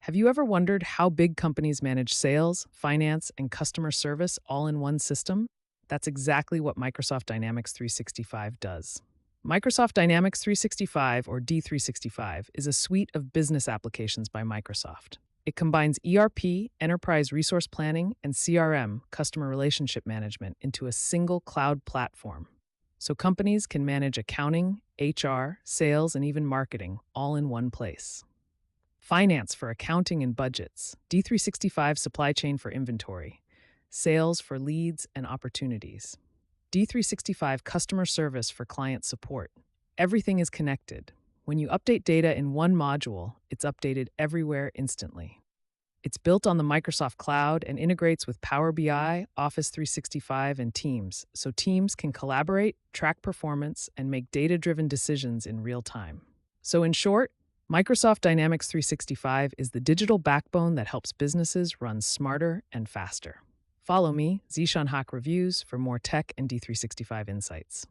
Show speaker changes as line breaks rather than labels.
Have you ever wondered how big companies manage sales, finance, and customer service all in one system? That's exactly what Microsoft Dynamics 365 does. Microsoft Dynamics 365, or D365, is a suite of business applications by Microsoft. It combines ERP, enterprise resource planning, and CRM, customer relationship management, into a single cloud platform. So companies can manage accounting, HR, sales, and even marketing all in one place. Finance for accounting and budgets, D365 supply chain for inventory, sales for leads and opportunities, D365 customer service for client support. Everything is connected. When you update data in one module, it's updated everywhere instantly. It's built on the Microsoft Cloud and integrates with Power BI, Office 365, and Teams, so teams can collaborate, track performance, and make data-driven decisions in real time. So in short, Microsoft Dynamics 365 is the digital backbone that helps businesses run smarter and faster. Follow me, Zeeshan Reviews, for more tech and D365 insights.